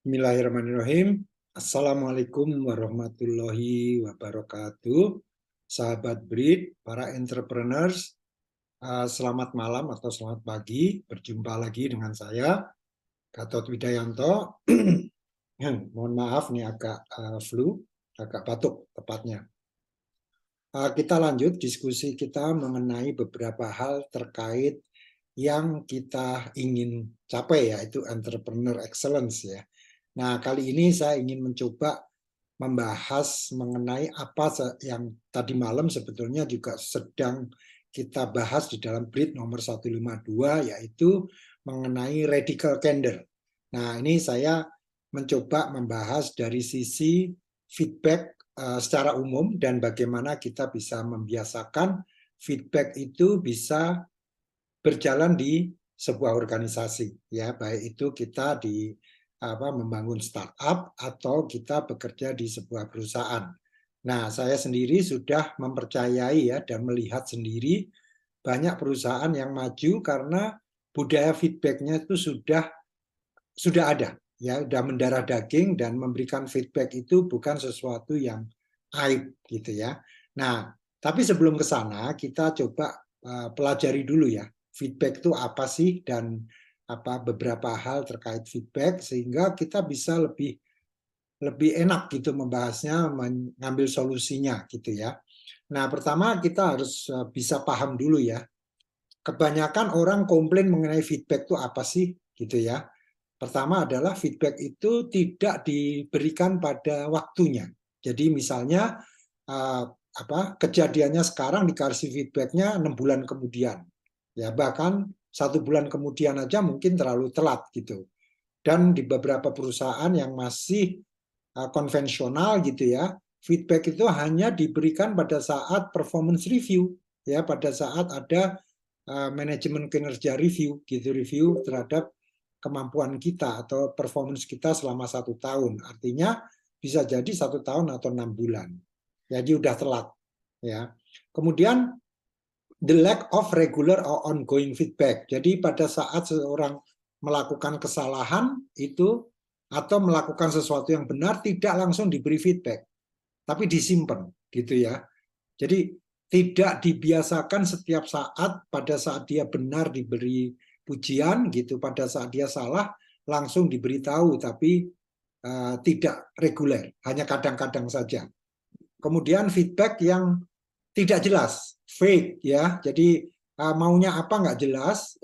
Bismillahirrahmanirrahim. Assalamualaikum warahmatullahi wabarakatuh. Sahabat BRID, para entrepreneurs, selamat malam atau selamat pagi. Berjumpa lagi dengan saya, Gatot Widayanto. Mohon maaf nih agak flu, agak batuk tepatnya. Kita lanjut diskusi kita mengenai beberapa hal terkait yang kita ingin capai, yaitu entrepreneur excellence ya. Nah, kali ini saya ingin mencoba membahas mengenai apa yang tadi malam sebetulnya juga sedang kita bahas di dalam BRID nomor 152, yaitu mengenai radical candor. Nah, ini saya mencoba membahas dari sisi feedback secara umum dan bagaimana kita bisa membiasakan feedback itu bisa berjalan di sebuah organisasi, ya, baik itu kita di membangun startup atau kita bekerja di sebuah perusahaan. Nah, saya sendiri sudah mempercayai ya dan melihat sendiri banyak perusahaan yang maju karena budaya feedbacknya itu sudah ada, ya, sudah mendarah daging dan memberikan feedback itu bukan sesuatu yang aib gitu ya. Nah, tapi sebelum ke sana kita coba pelajari dulu ya, feedback itu apa sih dan apa beberapa hal terkait feedback sehingga kita bisa lebih lebih enak gitu membahasnya, mengambil solusinya gitu ya. Nah, pertama kita harus bisa paham dulu ya. Kebanyakan orang komplain mengenai feedback itu apa sih gitu ya. Pertama adalah feedback itu tidak diberikan pada waktunya. Jadi misalnya kejadiannya sekarang dikasih feedbacknya 6 bulan kemudian, ya bahkan 1 bulan kemudian aja mungkin terlalu telat gitu. Dan di beberapa perusahaan yang masih konvensional gitu ya, feedback itu hanya diberikan pada saat performance review, ya pada saat ada manajemen kinerja review gitu, review terhadap kemampuan kita atau performance kita selama 1 tahun. Artinya bisa jadi 1 tahun atau 6 bulan. Jadi udah telat. Ya. Kemudian the lack of regular or ongoing feedback. Jadi pada saat seseorang melakukan kesalahan itu atau melakukan sesuatu yang benar tidak langsung diberi feedback, tapi disimpan gitu ya. Jadi tidak dibiasakan setiap saat, pada saat dia benar diberi pujian gitu, pada saat dia salah langsung diberitahu, tapi tidak reguler, hanya kadang-kadang saja. Kemudian feedback yang tidak jelas, fake ya, jadi maunya apa nggak jelas,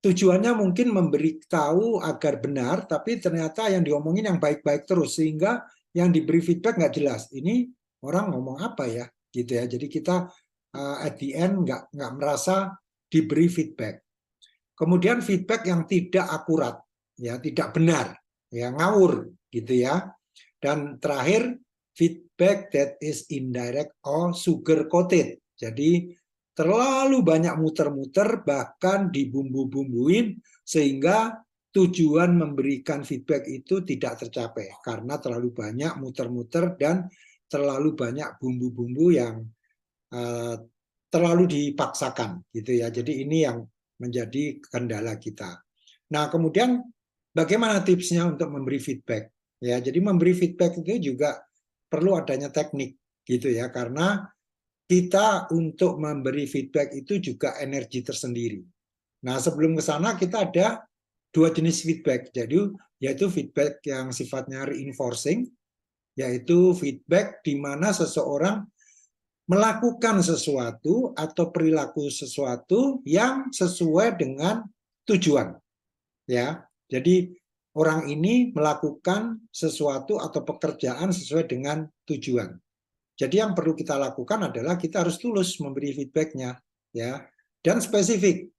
tujuannya mungkin memberitahu agar benar, tapi ternyata yang diomongin yang baik-baik terus, sehingga yang diberi feedback nggak jelas. Ini orang ngomong apa ya, gitu ya. Jadi kita at the end nggak merasa diberi feedback. Kemudian feedback yang tidak akurat, ya tidak benar, ya ngawur, gitu ya. Dan terakhir feedback that is indirect or sugar coated. Jadi terlalu banyak muter-muter, bahkan dibumbu-bumbuin, sehingga tujuan memberikan feedback itu tidak tercapai karena terlalu banyak muter-muter dan terlalu banyak bumbu-bumbu yang terlalu dipaksakan gitu ya. Jadi ini yang menjadi kendala kita. Nah, kemudian bagaimana tipsnya untuk memberi feedback? Ya, jadi memberi feedback itu juga perlu adanya teknik gitu ya, karena kita untuk memberi feedback itu juga energi tersendiri. Nah, sebelum ke sana kita ada 2 jenis feedback. Jadi yaitu feedback yang sifatnya reinforcing, yaitu feedback di mana seseorang melakukan sesuatu atau perilaku sesuatu yang sesuai dengan tujuan. Ya, jadi orang ini melakukan sesuatu atau pekerjaan sesuai dengan tujuan. Jadi yang perlu kita lakukan adalah kita harus tulus memberi feedbacknya, ya, dan spesifik.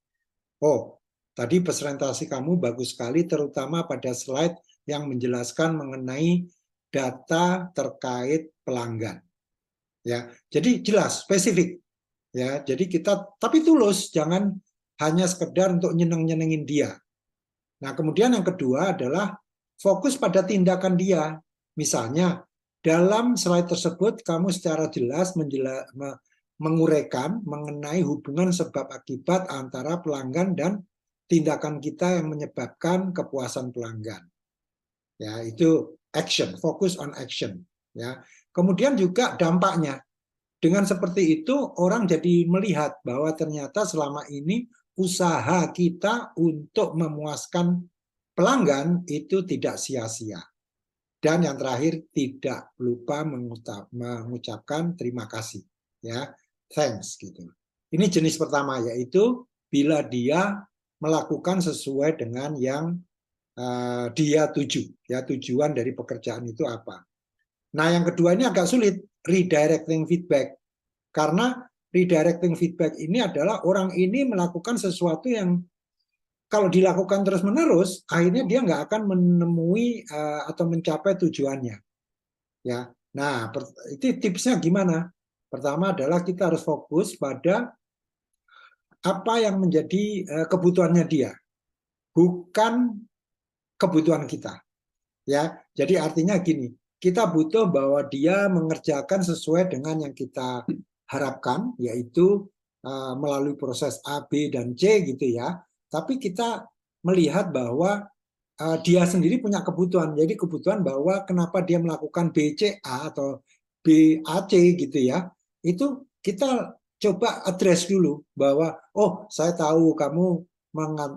Oh, tadi presentasi kamu bagus sekali, terutama pada slide yang menjelaskan mengenai data terkait pelanggan. Ya, jadi jelas, spesifik. Ya, jadi kita tapi tulus, jangan hanya sekedar untuk nyeneng-nyenengin dia. Nah, kemudian yang kedua adalah fokus pada tindakan dia. Misalnya, dalam slide tersebut kamu secara jelas menguraikan mengenai hubungan sebab akibat antara pelanggan dan tindakan kita yang menyebabkan kepuasan pelanggan. Ya, itu action, fokus on action. Ya. Kemudian juga dampaknya. Dengan seperti itu orang jadi melihat bahwa ternyata selama ini usaha kita untuk memuaskan pelanggan itu tidak sia-sia. Dan yang terakhir tidak lupa mengucapkan terima kasih, ya, thanks gitu. Ini jenis pertama, yaitu bila dia melakukan sesuai dengan yang dia tuju, ya, tujuan dari pekerjaan itu apa. Nah, yang kedua ini agak sulit, redirecting feedback, karena redirecting feedback ini adalah orang ini melakukan sesuatu yang kalau dilakukan terus-menerus, akhirnya dia nggak akan menemui atau mencapai tujuannya. Ya, nah itu tipsnya gimana? Pertama adalah kita harus fokus pada apa yang menjadi kebutuhannya dia, bukan kebutuhan kita. Ya, jadi artinya gini, kita butuh bahwa dia mengerjakan sesuai dengan yang kita harapkan, yaitu melalui proses A, B, dan C gitu ya. Tapi kita melihat bahwa dia sendiri punya kebutuhan. Jadi kebutuhan bahwa kenapa dia melakukan BCA atau BAC gitu ya. Itu kita coba address dulu bahwa oh, saya tahu kamu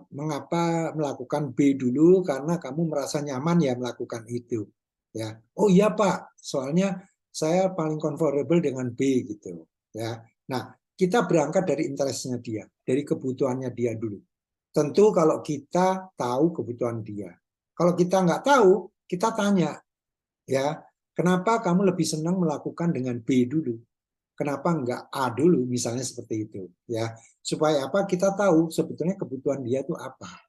mengapa melakukan B dulu karena kamu merasa nyaman ya melakukan itu. Ya. Oh iya Pak, soalnya saya paling comfortable dengan B gitu ya. Nah, kita berangkat dari interestnya dia, dari kebutuhannya dia dulu. Tentu kalau kita tahu kebutuhan dia. Kalau kita nggak tahu, kita tanya, ya, kenapa kamu lebih senang melakukan dengan B dulu? Kenapa nggak A dulu? Misalnya seperti itu, ya. Supaya apa? Kita tahu sebetulnya kebutuhan dia itu apa.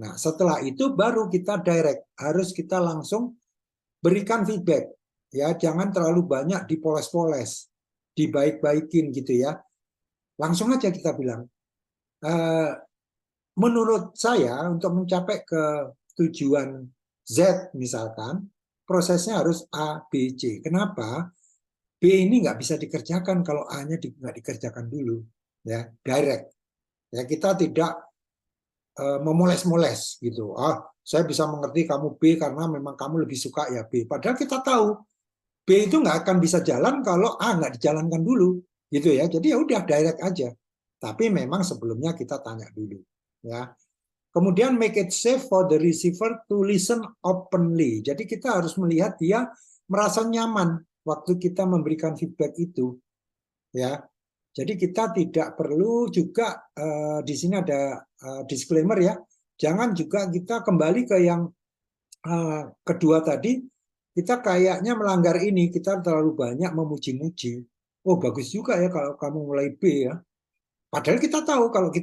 Nah, setelah itu baru kita direct, harus kita langsung berikan feedback. Ya, jangan terlalu banyak dipoles-poles, dibaik-baikin gitu ya. Langsung aja kita bilang, menurut saya untuk mencapai ke tujuan Z misalkan, prosesnya harus A, B, C. Kenapa? B ini nggak bisa dikerjakan kalau A-nya nggak dikerjakan dulu. Ya, direct. Ya, kita tidak memoles-moles gitu. Ah, saya bisa mengerti kamu B karena memang kamu lebih suka ya B. Padahal kita tahu B itu nggak akan bisa jalan kalau A nggak dijalankan dulu, gitu ya. Jadi ya udah direct aja. Tapi memang sebelumnya kita tanya dulu, ya. Kemudian make it safe for the receiver to listen openly. Jadi kita harus melihat dia merasa nyaman waktu kita memberikan feedback itu, ya. Jadi kita tidak perlu juga di sini ada disclaimer ya. Jangan juga kita kembali ke yang kedua tadi, kita kayaknya melanggar ini, kita terlalu banyak memuji-muji. Oh bagus juga ya kalau kamu mulai B ya. Padahal kita tahu kalau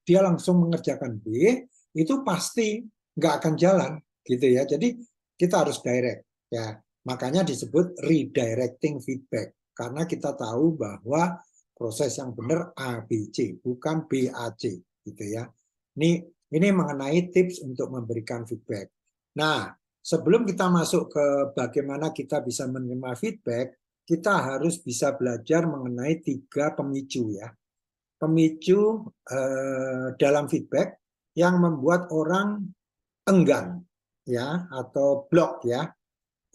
dia langsung mengerjakan B, itu pasti nggak akan jalan, gitu ya. Jadi kita harus direct, ya. Makanya disebut redirecting feedback, karena kita tahu bahwa proses yang benar A, B, C, bukan B, A, C, gitu ya. Ini mengenai tips untuk memberikan feedback. Nah, sebelum kita masuk ke bagaimana kita bisa menerima feedback, kita harus bisa belajar mengenai 3 pemicu ya. Pemicu dalam feedback yang membuat orang enggan ya atau blok ya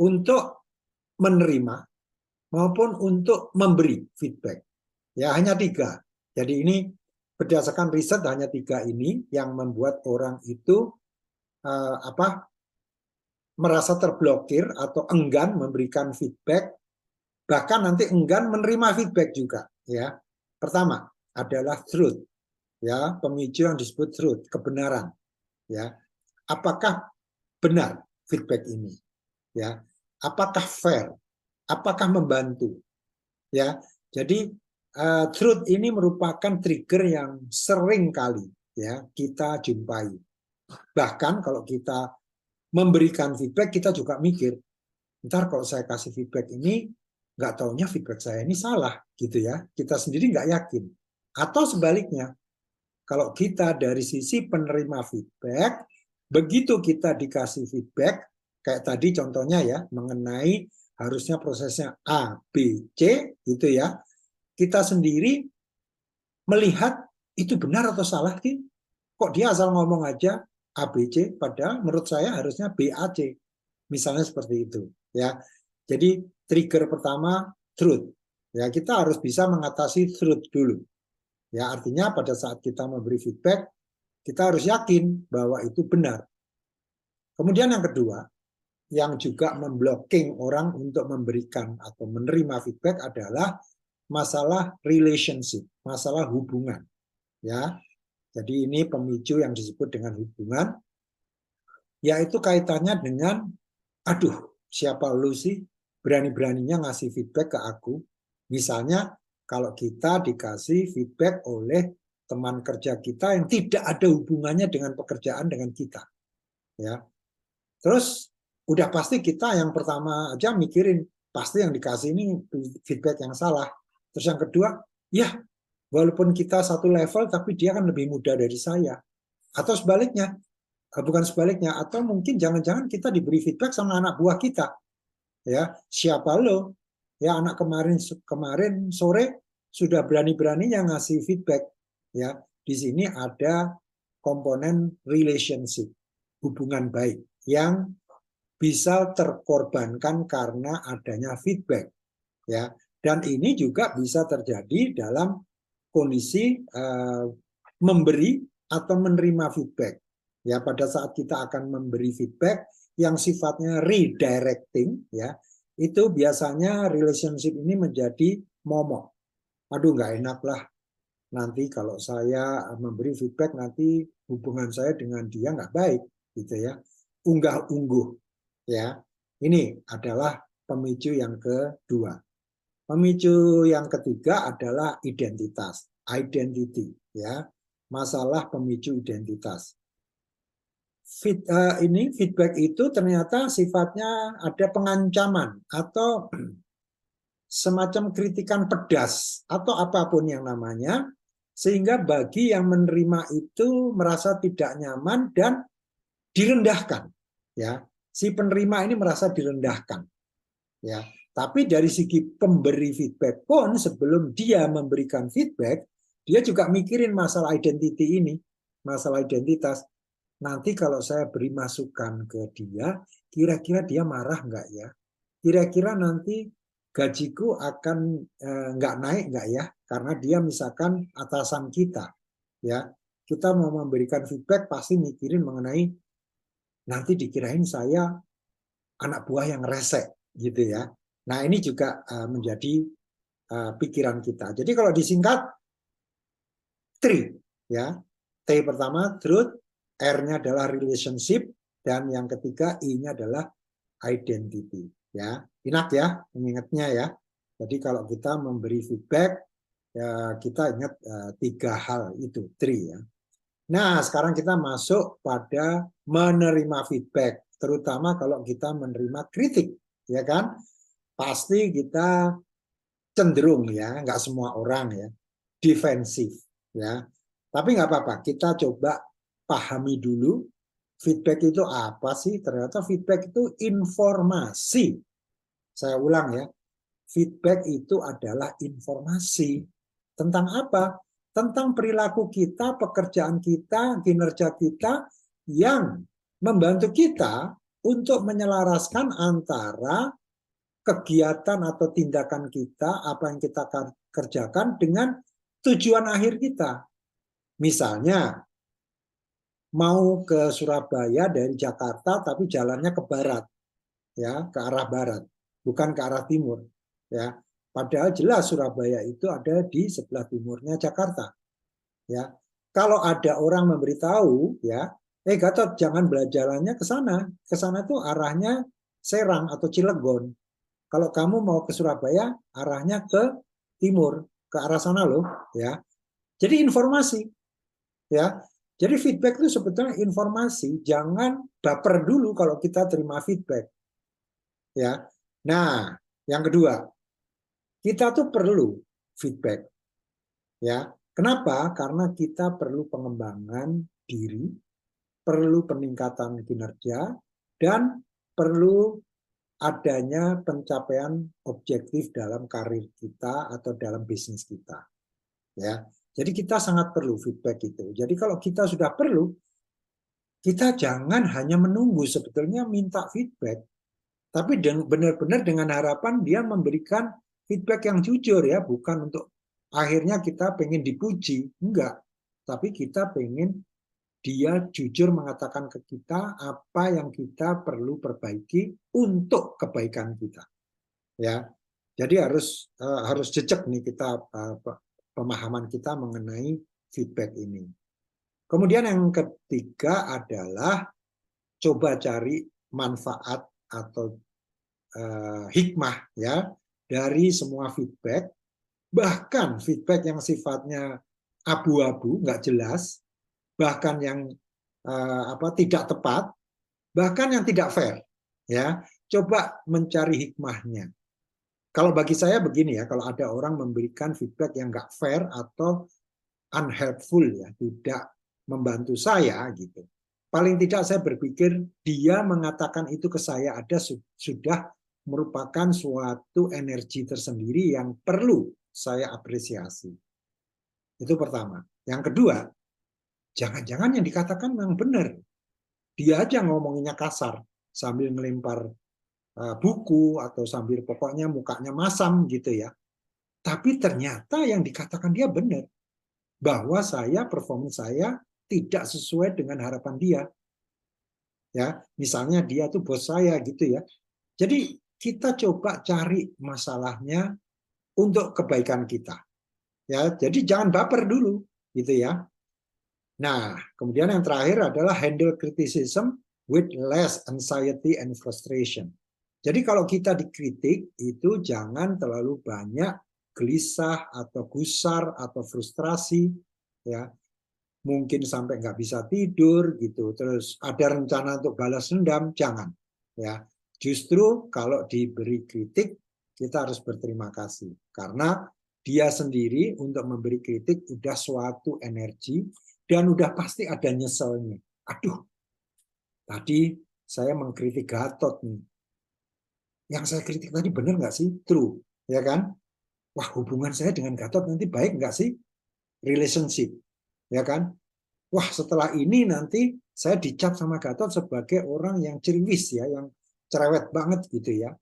untuk menerima maupun untuk memberi feedback. Ya hanya 3. Jadi ini berdasarkan riset hanya 3 ini yang membuat orang itu merasa terblokir atau enggan memberikan feedback, bahkan nanti enggan menerima feedback juga ya. Pertama adalah truth, ya, pemicu yang disebut truth, kebenaran, ya. Apakah benar feedback ini, ya? Apakah fair? Apakah membantu, ya? Jadi truth ini merupakan trigger yang sering kali ya kita jumpai. Bahkan kalau kita memberikan feedback, kita juga mikir, ntar kalau saya kasih feedback ini, nggak taunya feedback saya ini salah, gitu ya. Kita sendiri nggak yakin. Atau sebaliknya, kalau kita dari sisi penerima feedback, begitu kita dikasih feedback, kayak tadi contohnya ya, mengenai harusnya prosesnya A, B, C, gitu ya, kita sendiri melihat itu benar atau salah sih? Kok dia asal ngomong aja A, B, C, padahal menurut saya harusnya B, A, C. Misalnya seperti itu, ya. Jadi trigger pertama truth. Ya, kita harus bisa mengatasi truth dulu. Ya, artinya pada saat kita memberi feedback, kita harus yakin bahwa itu benar. Kemudian yang kedua, yang juga memblocking orang untuk memberikan atau menerima feedback adalah masalah relationship, masalah hubungan. Ya, jadi ini pemicu yang disebut dengan hubungan, yaitu kaitannya dengan, aduh, siapa lu sih berani-beraninya ngasih feedback ke aku? Misalnya, kalau kita dikasih feedback oleh teman kerja kita yang tidak ada hubungannya dengan pekerjaan dengan kita, ya. Terus udah pasti kita yang pertama aja mikirin, pasti yang dikasih ini feedback yang salah. Terus yang kedua, ya walaupun kita satu level tapi dia kan lebih muda dari saya. Atau sebaliknya, bukan sebaliknya, atau mungkin jangan-jangan kita diberi feedback sama anak buah kita. Ya, siapa lo? Ya, anak kemarin sore sudah berani-beraninya ngasih feedback. Ya, di sini ada komponen relationship, hubungan baik yang bisa terkorbankan karena adanya feedback, ya. Dan ini juga bisa terjadi dalam kondisi memberi atau menerima feedback. Ya, pada saat kita akan memberi feedback yang sifatnya redirecting, ya, itu biasanya relationship ini menjadi momok. Aduh, nggak enak lah. Nanti kalau saya memberi feedback, nanti hubungan saya dengan dia nggak baik, gitu ya. Unggah-ungguh, ya. Ini adalah pemicu yang kedua. Pemicu yang ketiga adalah identitas, identity, ya. Masalah pemicu identitas. Feedback itu ternyata sifatnya ada pengancaman atau semacam kritikan pedas atau apapun yang namanya, sehingga bagi yang menerima itu merasa tidak nyaman dan direndahkan, ya. Si penerima ini merasa direndahkan, ya. Tapi dari segi pemberi feedback pun sebelum dia memberikan feedback, dia juga mikirin masalah identity ini, masalah identitas. Nanti kalau saya beri masukan ke dia, kira-kira dia marah nggak ya? Kira-kira nanti gajiku akan nggak naik nggak ya? Karena dia misalkan atasan kita, ya. Kita mau memberikan feedback pasti mikirin mengenai nanti dikirain saya anak buah yang resek, gitu ya. Nah, ini juga menjadi pikiran kita. Jadi kalau disingkat, TRI, ya. T pertama truth, R-nya adalah relationship, dan yang ketiga I-nya adalah identity, ya. Enak ya mengingatnya ya. Jadi kalau kita memberi feedback, ya kita ingat tiga hal itu, TRI ya. Nah, sekarang kita masuk pada menerima feedback, terutama kalau kita menerima kritik, ya kan? Pasti kita cenderung ya, nggak semua orang ya, defensif ya. Tapi nggak apa-apa, kita coba pahami dulu feedback itu apa sih? Ternyata feedback itu informasi. Saya ulang ya, feedback itu adalah informasi. Tentang apa? Tentang perilaku kita, pekerjaan kita, kinerja kita yang membantu kita untuk menyelaraskan antara kegiatan atau tindakan kita, apa yang kita kerjakan dengan tujuan akhir kita. Misalnya, mau ke Surabaya dari Jakarta tapi jalannya ke barat, ya, ke arah barat, bukan ke arah timur, ya. Padahal jelas Surabaya itu ada di sebelah timurnya Jakarta, ya. Kalau ada orang memberitahu, ya, Gatot jangan jalannya ke sana tuh arahnya Serang atau Cilegon. Kalau kamu mau ke Surabaya, arahnya ke timur, ke arah sana loh, ya. Jadi informasi, ya. Jadi feedback itu sebetulnya informasi, jangan baper dulu kalau kita terima feedback, ya. Nah, yang kedua, kita tuh perlu feedback, ya. Kenapa? Karena kita perlu pengembangan diri, perlu peningkatan kinerja, dan perlu adanya pencapaian objektif dalam karir kita atau dalam bisnis kita, ya. Jadi kita sangat perlu feedback itu. Jadi kalau kita sudah perlu, kita jangan hanya menunggu sebetulnya minta feedback, Tapi benar-benar dengan harapan dia memberikan feedback yang jujur ya, bukan untuk akhirnya kita pengen dipuji, enggak. Tapi kita pengen dia jujur mengatakan ke kita apa yang kita perlu perbaiki untuk kebaikan kita. Ya, jadi harus jejak nih kita pemahaman kita mengenai feedback ini. Kemudian yang ketiga adalah coba cari manfaat atau hikmah ya dari semua feedback, bahkan feedback yang sifatnya abu-abu, nggak jelas, bahkan yang tidak tepat, bahkan yang tidak fair, ya coba mencari hikmahnya. Kalau bagi saya begini ya, kalau ada orang memberikan feedback yang nggak fair atau unhelpful ya, tidak membantu saya gitu. Paling tidak saya berpikir dia mengatakan itu ke saya ada sudah merupakan suatu energi tersendiri yang perlu saya apresiasi. Itu pertama. Yang kedua, jangan-jangan yang dikatakan memang benar. Dia aja ngomonginnya kasar sambil melempar buku atau sambil pokoknya mukanya masam gitu ya. Tapi ternyata yang dikatakan dia benar. Bahwa performance saya tidak sesuai dengan harapan dia. Ya, misalnya dia tuh bos saya gitu ya. Jadi kita coba cari masalahnya untuk kebaikan kita. Ya, jadi jangan baper dulu gitu ya. Nah, kemudian yang terakhir adalah handle criticism with less anxiety and frustration. Jadi kalau kita dikritik itu jangan terlalu banyak gelisah atau gusar atau frustrasi ya. Mungkin sampai nggak bisa tidur gitu, terus ada rencana untuk balas dendam, jangan ya. Justru kalau diberi kritik kita harus berterima kasih karena dia sendiri untuk memberi kritik udah suatu energi dan udah pasti ada nyeselnya. Aduh, tadi saya mengkritik Gatot nih, yang saya kritik tadi benar nggak sih? True, ya kan? Wah, hubungan saya dengan Gatot nanti baik nggak sih? Relationship, ya kan? Wah, setelah ini nanti saya dicap sama Gatot sebagai orang yang ceriwis ya, yang cerewet banget gitu ya.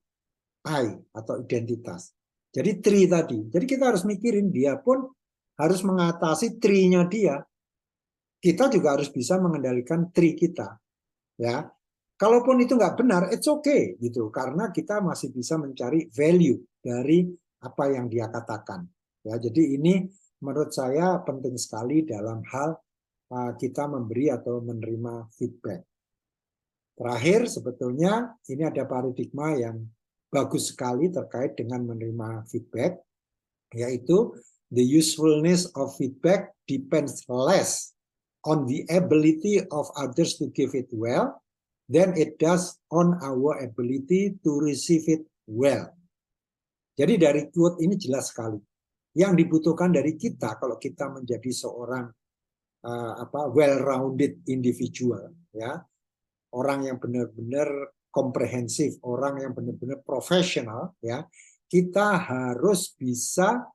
I atau identitas. Jadi tri tadi. Jadi kita harus mikirin dia pun harus mengatasi tri-nya dia. Kita juga harus bisa mengendalikan tri kita, ya. Kalaupun itu nggak benar, it's okay gitu, karena kita masih bisa mencari value dari apa yang dia katakan. Ya, jadi ini menurut saya penting sekali dalam hal kita memberi atau menerima feedback. Terakhir, sebetulnya ini ada paradigma yang bagus sekali terkait dengan menerima feedback, yaitu the usefulness of feedback depends less on the ability of others to give it well than it does on our ability to receive it well. Jadi dari quote ini jelas sekali. Yang dibutuhkan dari kita kalau kita menjadi seorang well-rounded individual, ya, orang yang benar-benar komprehensif, orang yang benar-benar profesional, ya, kita harus bisa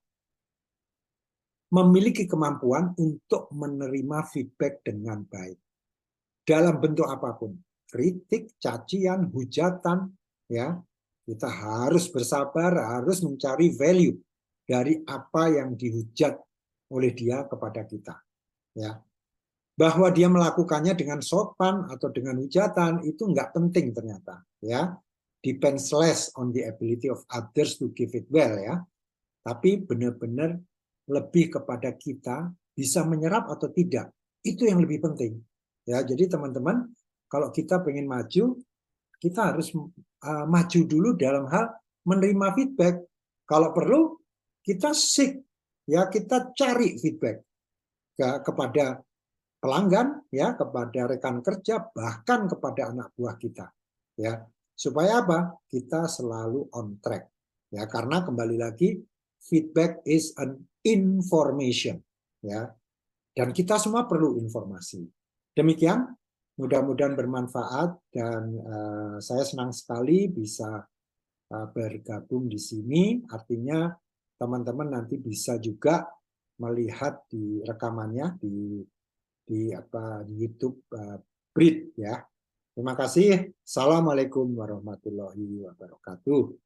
memiliki kemampuan untuk menerima feedback dengan baik dalam bentuk apapun, kritik, cacian, hujatan, ya, kita harus bersabar, harus mencari value dari apa yang dihujat oleh dia kepada kita, ya. Bahwa dia melakukannya dengan sopan atau dengan hujatan itu nggak penting ternyata, ya. Depends less on the ability of others to give it well, ya. Tapi benar-benar lebih kepada kita bisa menyerap atau tidak. Itu yang lebih penting. Ya, jadi teman-teman, kalau kita pengen maju, kita harus maju dulu dalam hal menerima feedback. Kalau perlu, kita seek, ya, kita cari feedback kepada pelanggan, ya, kepada rekan kerja, bahkan kepada anak buah kita, ya, supaya apa? Kita selalu on track, ya, karena kembali lagi feedback is an information, ya, dan kita semua perlu informasi. Demikian, mudah-mudahan bermanfaat dan saya senang sekali bisa bergabung di sini. Artinya teman-teman nanti bisa juga melihat di rekamannya di YouTube Brit, ya. Terima kasih. Assalamualaikum warahmatullahi wabarakatuh.